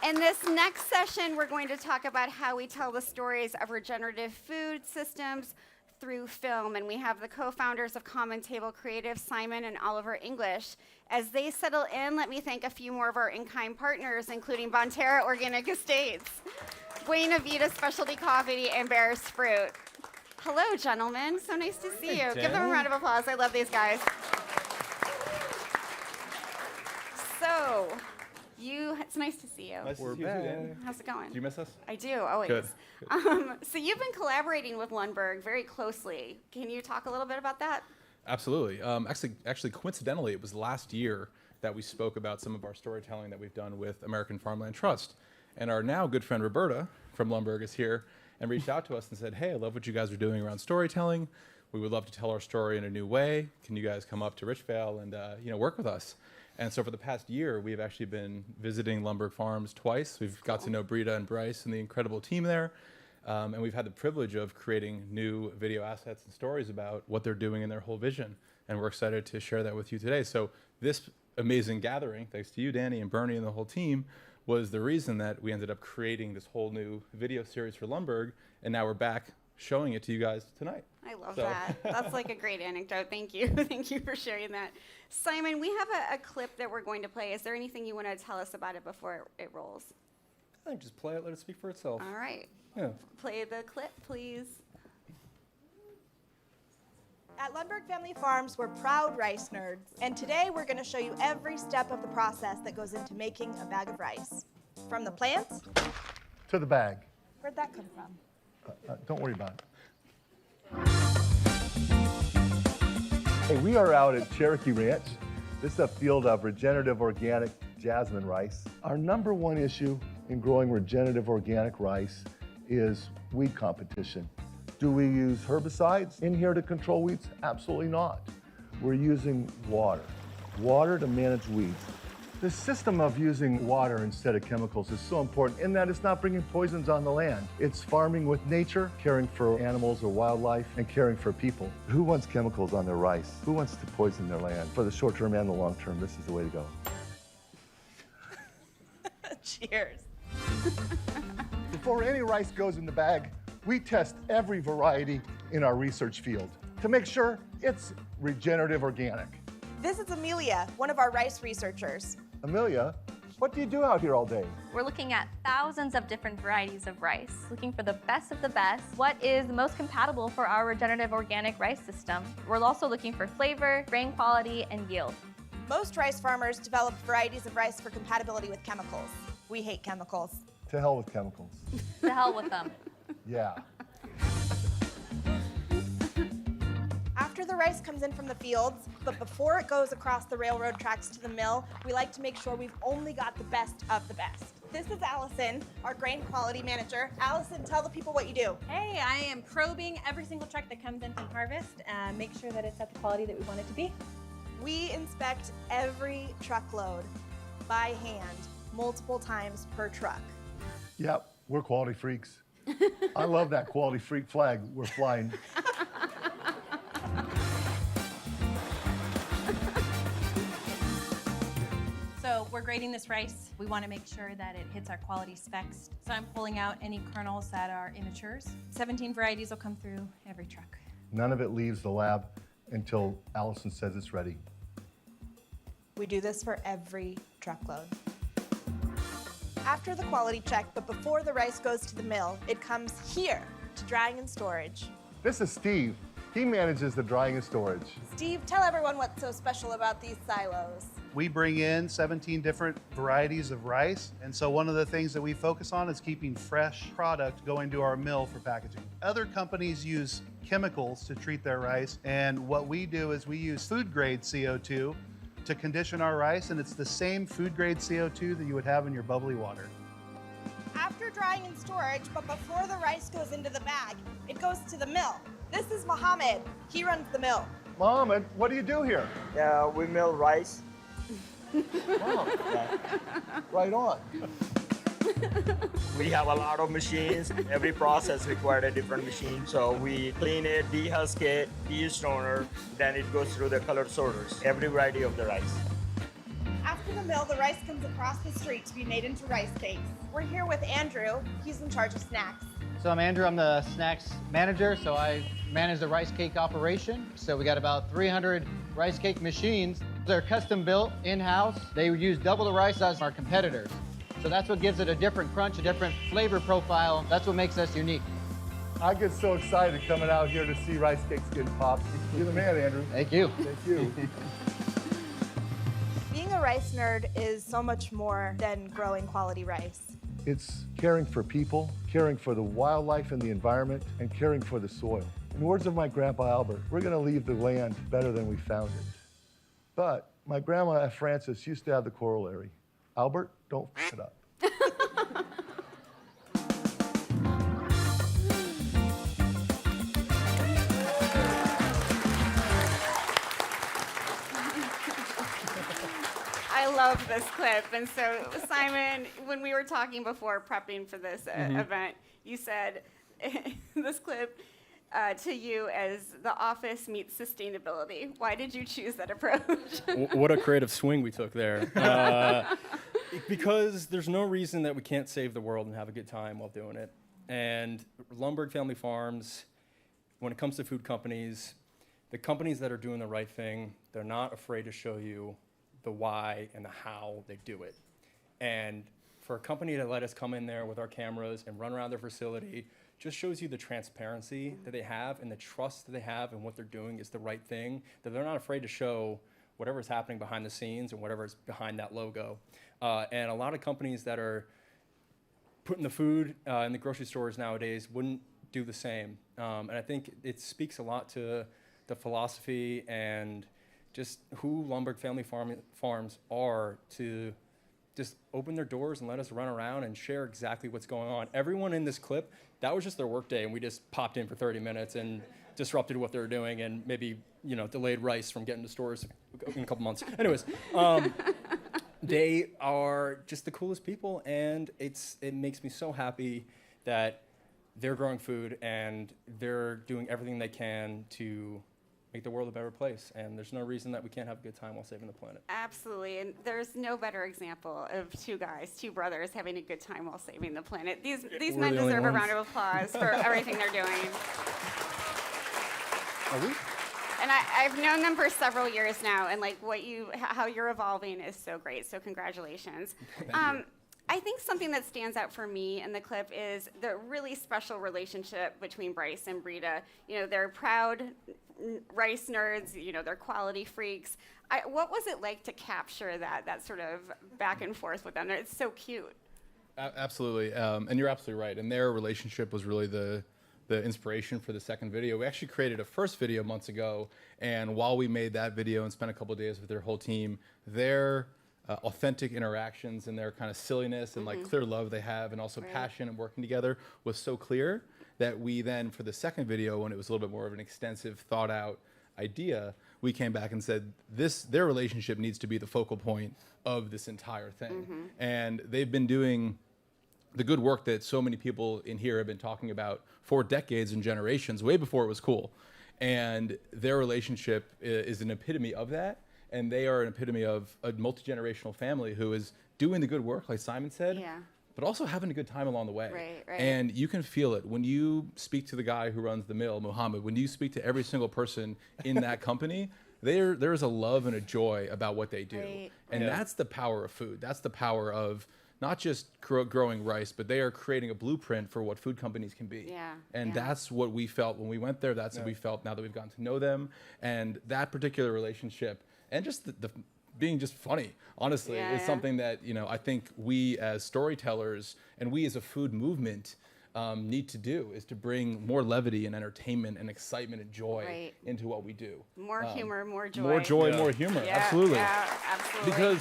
In this next session, we're going to talk about how we tell the stories of regenerative food systems through film. And we have the co-founders of Common Table Creative, Simon and Oliver English. As they settle in, let me thank a few more of our in-kind partners, including Bonterra Organic Estates, Buena Vida Specialty Coffee, and Bear's Fruit. Hello, gentlemen. So nice to see you. Give them a round of applause. I love these guys. So, it's nice to see you. Nice to see you too, Danny. How's it going? Do you miss us? I do, always. Good. So you've been collaborating with Lundberg very closely. Can you talk a little bit about that? Absolutely. Actually, coincidentally, it was last year that we spoke about some of our storytelling that we've done with American Farmland Trust. And our now good friend Roberta from Lundberg is here and reached out to us and said, hey, I love what you guys are doing around storytelling. We would love to tell our story in a new way. Can you guys come up to Richvale and work with us? And so for the past year, we've actually been visiting Lundberg Farms twice. We've got to know Brita and Bryce and the incredible team there. And we've had the privilege of creating new video assets and stories about what they're doing in their whole vision. And we're excited to share that with you today. So this amazing gathering, thanks to you, Danny, and Bernie, and the whole team, was the reason that we ended up creating this whole new video series for Lundberg. And now we're back showing it to you guys tonight. I love that. That's like a great anecdote. Thank you. Thank you for sharing that. Simon, we have a clip that we're going to play. Is there anything you want to tell us about it before it rolls? I think just play it, let it speak for itself. All right. Yeah. Play the clip, please. At Lundberg Family Farms, we're proud rice nerds, and today we're going to show you every step of the process that goes into making a bag of rice. From the plants to the bag. Where'd that come from? Don't worry about it. Hey, we are out at Cherokee Ranch. This is a field of regenerative organic jasmine rice. Our number one issue in growing regenerative organic rice is weed competition. Do we use herbicides in here to control weeds? Absolutely not. We're using water to manage weeds. The system of using water instead of chemicals is so important in that it's not bringing poisons on the land. It's farming with nature, caring for animals or wildlife, and caring for people. Who wants chemicals on their rice? Who wants to poison their land? For the short term and the long term, this is the way to go. Cheers. Before any rice goes in the bag, we test every variety in our research field to make sure it's regenerative organic. This is Amelia, one of our rice researchers. Amelia, what do you do out here all day? We're looking at thousands of different varieties of rice, looking for the best of the best, what is the most compatible for our regenerative organic rice system. We're also looking for flavor, grain quality, and yield. Most rice farmers develop varieties of rice for compatibility with chemicals. We hate chemicals. To hell with chemicals. To hell with them. Yeah. After the rice comes in from the fields, but before it goes across the railroad tracks to the mill, we like to make sure we've only got the best of the best. This is Allison, our grain quality manager. Allison, tell the people what you do. Hey, I am probing every single truck that comes in from harvest and make sure that it's at the quality that we want it to be. We inspect every truckload by hand, multiple times per truck. Yep, we're quality freaks. I love that quality freak flag we're flying. So we're grading this rice. We want to make sure that it hits our quality specs. So I'm pulling out any kernels that are immatures. 17 varieties will come through every truck. None of it leaves the lab until Allison says it's ready. We do this for every truckload. After the quality check, but before the rice goes to the mill, it comes here to drying and storage. This is Steve. He manages the drying and storage. Steve, tell everyone what's so special about these silos. We bring in 17 different varieties of rice, and so one of the things that we focus on is keeping fresh product going to our mill for packaging. Other companies use chemicals to treat their rice, and what we do is we use food-grade CO2 to condition our rice, and it's the same food-grade CO2 that you would have in your bubbly water. After drying and storage, but before the rice goes into the bag, it goes to the mill. This is Mohammed. He runs the mill. Mohammed, what do you do here? Yeah, we mill rice. Wow. Right on. We have a lot of machines. Every process required a different machine. So we clean it, dehusk it, de-stoner, then it goes through the color sorters, every variety of the rice. After the mill, the rice comes across the street to be made into rice cakes. We're here with Andrew. He's in charge of snacks. So I'm Andrew, I'm the snacks manager, so I manage the rice cake operation. So we got about 300 rice cake machines. They're custom built in-house. They use double the rice as our competitors. So that's what gives it a different crunch, a different flavor profile. That's what makes us unique. I get so excited coming out here to see rice cakes getting popped. You're the man, Andrew. Thank you. Thank you. Being a rice nerd is so much more than growing quality rice. It's caring for people, caring for the wildlife and the environment, and caring for the soil. In the words of my grandpa Albert, we're going to leave the land better than we found it. But my grandma Frances used to have the corollary, Albert, don't f it up. I love this clip. And so, Simon, when we were talking before prepping for this event, you said this clip to you as The Office meets sustainability. Why did you choose that approach? What a creative swing we took there. Because there's no reason that we can't save the world and have a good time while doing it. And Lundberg Family Farms, when it comes to food companies, the companies that are doing the right thing, they're not afraid to show you the why and the how they do it. And for a company to let us come in there with our cameras and run around their facility just shows you the transparency that they have and the trust that they have in what they're doing is the right thing, that they're not afraid to show whatever's happening behind the scenes and whatever's behind that logo. And a lot of companies that are putting the food in the grocery stores nowadays wouldn't do the same. And I think it speaks a lot to the philosophy and just who Lundberg Family Farms are to just open their doors and let us run around and share exactly what's going on. Everyone in this clip, that was just their work day, and we just popped in for 30 minutes and disrupted what they were doing and maybe, delayed rice from getting to stores in a couple months. Anyways, they are just the coolest people, and it makes me so happy that they're growing food and they're doing everything they can to make the world a better place, and there's no reason that we can't have a good time while saving the planet. Absolutely, and there's no better example of two brothers, having a good time while saving the planet. These men deserve a round of applause for everything they're doing. Are we? And I've known them for several years now, and how you're evolving is so great. So congratulations. I think something that stands out for me in the clip is the really special relationship between Bryce and Brita. They're proud rice nerds, they're quality freaks. What was it like to capture that sort of back and forth with them? It's so cute. Absolutely, and you're absolutely right. And their relationship was really the inspiration for the second video. We actually created a first video months ago, and while we made that video and spent a couple of days with their whole team, their authentic interactions and their kind of silliness and clear love they have, and also passion and working together was so clear that we then, for the second video, when it was a little bit more of an extensive, thought out idea, we came back and said their relationship needs to be the focal point of this entire thing. And they've been doing the good work that so many people in here have been talking about for decades and generations, way before it was cool. And their relationship is an epitome of that. And they are an epitome of a multi-generational family who is doing the good work, like Simon said, but also having a good time along the way. Right. And you can feel it when you speak to the guy who runs the mill, Muhammad, when you speak to every single person in that company, there's a love and a joy about what they do. And that's the power of food. That's the power of not just growing rice, but they are creating a blueprint for what food companies can be. And that's what we felt when we went there. That's what we felt now that we've gotten to know them. And that particular relationship, and just the being just funny, honestly, is something that, I think we as storytellers and we as a food movement need to do, is to bring more levity and entertainment and excitement and joy into what we do. More humor, more joy. More joy, more humor, absolutely. Absolutely.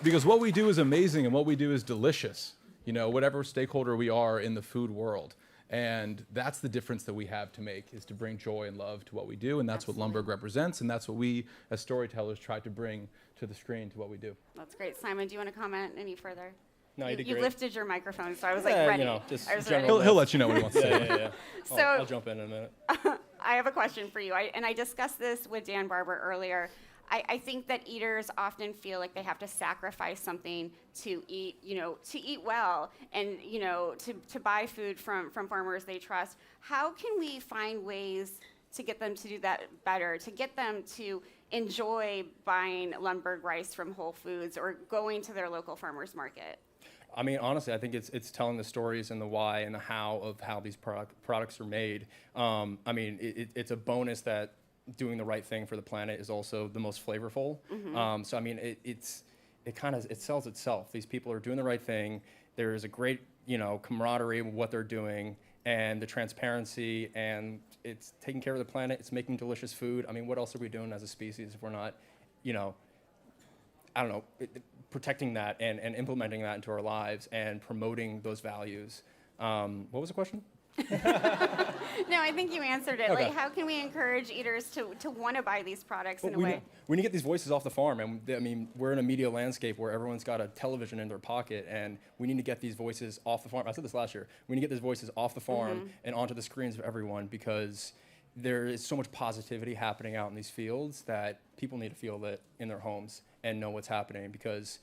Because what we do is amazing and what we do is delicious, whatever stakeholder we are in the food world. And that's the difference that we have to make, is to bring joy and love to what we do. And that's what Lundberg represents. And that's what we as storytellers try to bring to the screen, to what we do. That's great. Simon, do you want to comment any further? No, you did You great. lifted your microphone, so I was ready. Just I was general ready. He'll let you know what he wants to say. Yeah. So I'll jump in a minute. I have a question for you. I discussed this with Dan Barber earlier. I think that eaters often feel like they have to sacrifice something to eat, to eat well and, to buy food from farmers they trust. How can we find ways to get them to do that better, to get them to enjoy buying Lundberg rice from Whole Foods or going to their local farmers market? I mean, honestly, I think it's telling the stories and the why and the how of how these products are made. I mean, it's a bonus that doing the right thing for the planet is also the most flavorful. So I mean, it sells itself. These people are doing the right thing. There is a great camaraderie with what they're doing and the transparency, and it's taking care of the planet. It's making delicious food. I mean, what else are we doing as a species if we're not, I don't know, protecting that and implementing that into our lives and promoting those values? What was the question? No, I think you answered it. Okay. Like, how can we encourage eaters to want to buy these products in a we way? need to get these voices off the farm, and I mean, we're in a media landscape where everyone's got a television in their pocket, and we need to get these voices off the farm. I said this last year. We need to get these voices off the farm and onto the screens of everyone, because there is so much positivity happening out in these fields that people need to feel it in their homes and know what's happening, because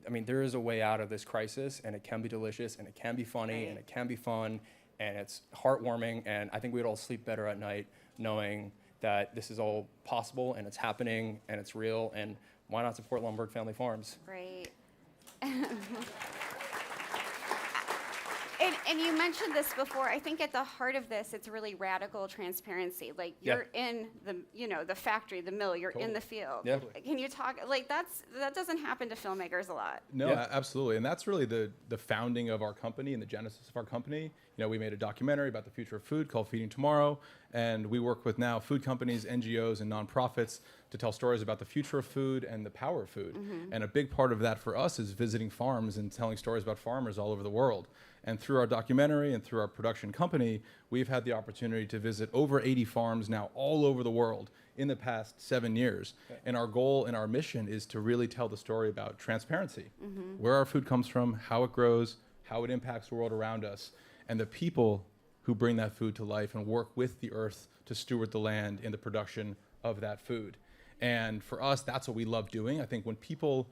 I mean, there is a way out of this crisis, and it can be delicious, and it can be funny, and it can be fun, and it's heartwarming, and I think we'd all sleep better at night knowing that this is all possible, and it's happening, and it's real, and why not support Lundberg Family Farms? Great. And you mentioned this before. I think at the heart of this, it's really radical transparency. Like, you're in the, the factory, the mill. You're in the field. Yeah. Can you talk? Like, that doesn't happen to filmmakers a lot. No, absolutely. And that's really the founding of our company and the genesis of our company. We made a documentary about the future of food called Feeding Tomorrow, and we work with now food companies, NGOs, and nonprofits to tell stories about the future of food and the power of food. And a big part of that for us is visiting farms and telling stories about farmers all over the world. And through our documentary and through our production company, we've had the opportunity to visit over 80 farms now all over the world in the past 7 years. And our goal and our mission is to really tell the story about transparency, where our food comes from, how it grows, how it impacts the world around us, and the people who bring that food to life and work with the earth to steward the land in the production of that food. And for us, that's what we love doing. I think when people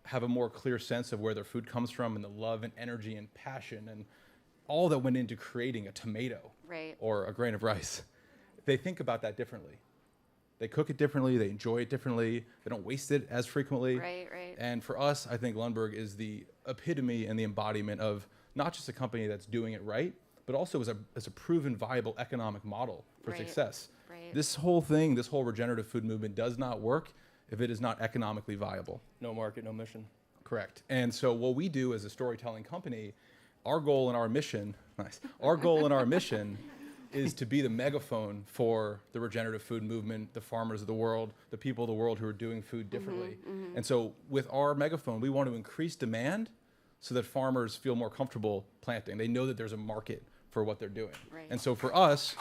have a more clear sense of where their food comes from and the love and energy and passion and all that went into creating a tomato or a grain of rice, they think about that differently. They cook it differently, they enjoy it differently, they don't waste it as frequently. Right. And for us, I think Lundberg is the epitome and the embodiment of not just a company that's doing it right, but also as a proven viable economic model for success. This whole thing, this whole regenerative food movement does not work if it is not economically viable. No market, no mission. Correct. And so what we do as a storytelling company, our goal and our mission is to be the megaphone for the regenerative food movement, the farmers of the world, the people of the world who are doing food differently. And so with our megaphone, we want to increase demand so that farmers feel more comfortable planting. They know that there's a market for what they're doing. And so for us,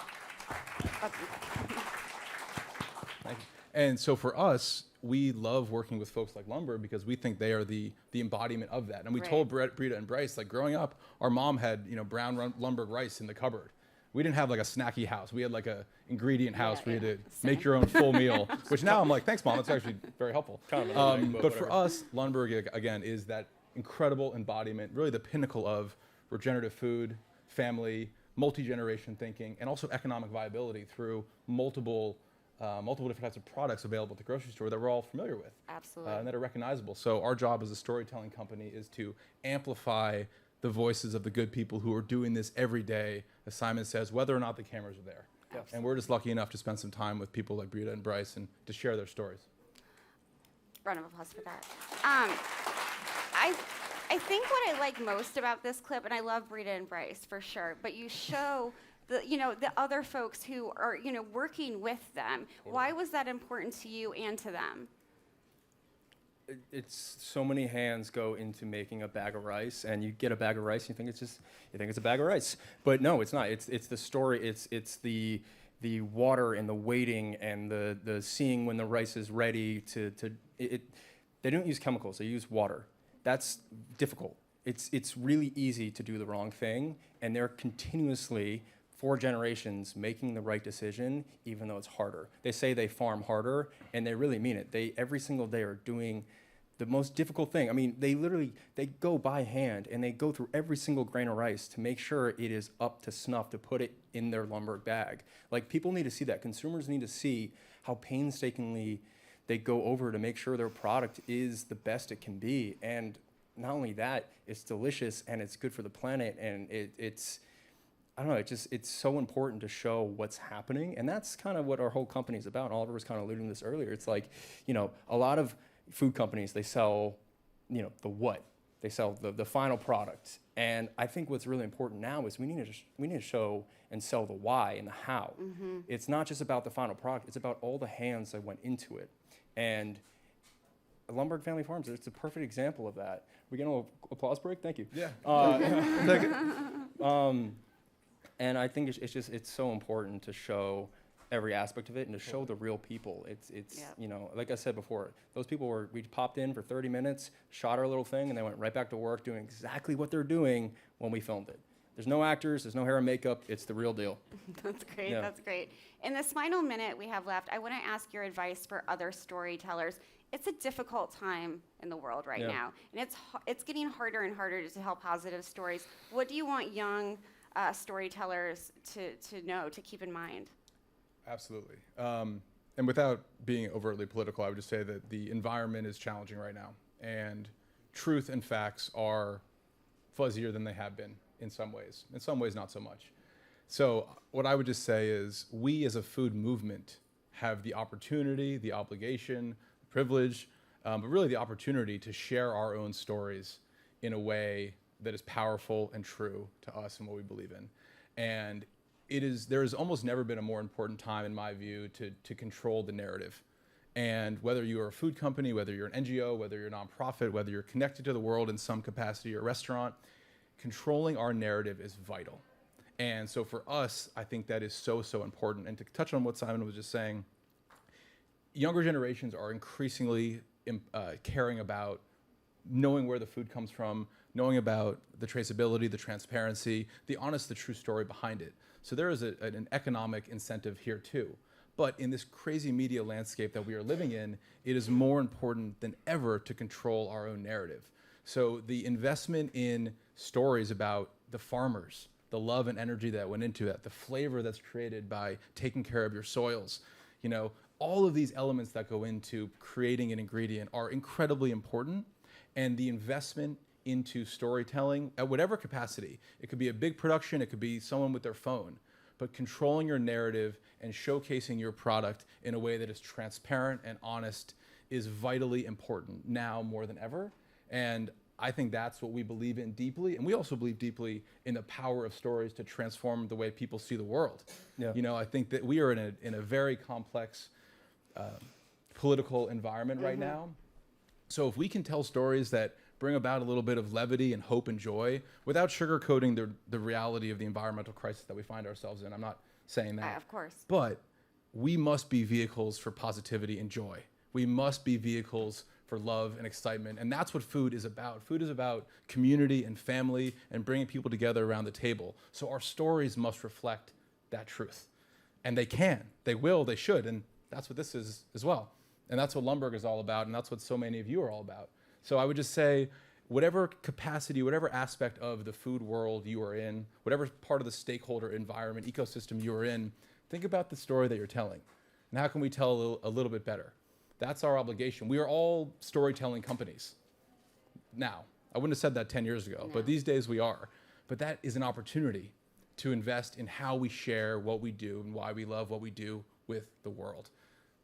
we love working with folks like Lundberg because we think they are the embodiment of that. And we told Brita and Bryce, like growing up, our mom had brown Lundberg rice in the cupboard. We didn't have like a snacky house. We had like a ingredient house where you had to make your own full meal, which now I'm like, thanks, Mom. That's actually very helpful. But for us, Lundberg, again, is that incredible embodiment, really the pinnacle of regenerative food, family, multi-generation thinking, and also economic viability through multiple different types of products available at the grocery store that we're all familiar with. Absolutely. And that are recognizable. So our job as a storytelling company is to amplify the voices of the good people who are doing this every day, as Simon says, whether or not the cameras are there. Absolutely. And we're just lucky enough to spend some time with people like Brita and Bryce and to share their stories. Round of applause for that. I think what I like most about this clip, and I love Brita and Bryce for sure, but you show the other folks who are working with them. Why was that important to you and to them? It's so many hands go into making a bag of rice, and you get a bag of rice, and you think it's a bag of rice, but no, it's not. It's the story. It's the water and the waiting and the seeing when the rice is ready They don't use chemicals. They use water. That's difficult. It's really easy to do the wrong thing, and they're continuously 4 generations making the right decision, even though it's harder. They say they farm harder, and they really mean it. They every single day are doing the most difficult thing. I mean, they go by hand, and they go through every single grain of rice to make sure it is up to snuff to put it in their Lundberg bag. Like, people need to see that. Consumers need to see how painstakingly they go over to make sure their product is the best it can be. And not only that, it's delicious and it's good for the planet, and it's I don't know, it's so important to show what's happening. And that's kind of what our whole company is about. Oliver was kind of alluding to this earlier. It's like, a lot of food companies, they sell, the what. They sell the final product. And I think what's really important now is we need to show and sell the why and the how. It's not just about the final product. It's about all the hands that went into it. And Lundberg Family Farms, it's a perfect example of that. We get an applause break? Thank you. Yeah. And I think it's so important to show every aspect of it and to show the real people. It's like I said before, those people we popped in for 30 minutes, shot our little thing, and they went right back to work doing exactly what they're doing when we filmed it. There's no actors, there's no hair and makeup, it's the real deal. That's great, Yeah. that's great. In this final minute we have left, I want to ask your advice for other storytellers. It's a difficult time in the world right Yeah. now, and it's getting harder and harder to tell positive stories. What do you want young storytellers to know, to keep in mind? Absolutely. And without being overtly political, I would just say that the environment is challenging right now, and truth and facts are fuzzier than they have been in some ways not so much. So what I would just say is, we as a food movement have the opportunity, the obligation, the privilege, but really the opportunity to share our own stories in a way that is powerful and true to us and what we believe in. And there has almost never been a more important time, in my view, to control the narrative. And whether you are a food company, whether you're an NGO, whether you're a nonprofit, whether you're connected to the world in some capacity or restaurant, controlling our narrative is vital. And so for us, I think that is so, so important. And to touch on what Simon was just saying, younger generations are increasingly caring about knowing where the food comes from, knowing about the traceability, the transparency, the honest, the true story behind it. So there is an economic incentive here too. But in this crazy media landscape that we are living in, it is more important than ever to control our own narrative. So the investment in stories about the farmers, the love and energy that went into that, the flavor that's created by taking care of your soils, all of these elements that go into creating an ingredient are incredibly important. And the investment into storytelling at whatever capacity, it could be a big production, it could be someone with their phone, but controlling your narrative and showcasing your product in a way that is transparent and honest is vitally important now more than ever. And I think that's what we believe in deeply. And we also believe deeply in the power of stories to transform the way people see the world. Yeah. I think that we are in a very complex political environment right now. So if we can tell stories that bring about a little bit of levity and hope and joy without sugarcoating the reality of the environmental crisis that we find ourselves in, I'm not saying that. Of course. But we must be vehicles for positivity and joy. We must be vehicles for love and excitement. And that's what food is about. Food is about community and family and bringing people together around the table. So our stories must reflect that truth. And they can, they will, they should. And that's what this is as well. And that's what Lundberg is all about. And that's what so many of you are all about. So I would just say, whatever capacity, whatever aspect of the food world you are in, whatever part of the stakeholder environment, ecosystem you are in, think about the story that you're telling. And how can we tell a little bit better? That's our obligation. We are all storytelling companies now. I wouldn't have said that 10 years ago, but these days we are. But that is an opportunity to invest in how we share what we do and why we love what we do with the world,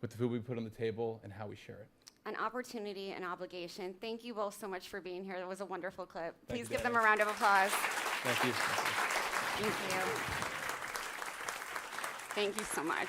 with the food we put on the table and how we share it. An opportunity, an obligation. Thank you both so much for being here. That was a wonderful clip. Please you, give them a round of applause. Thank you. Thank you. Thank you so much.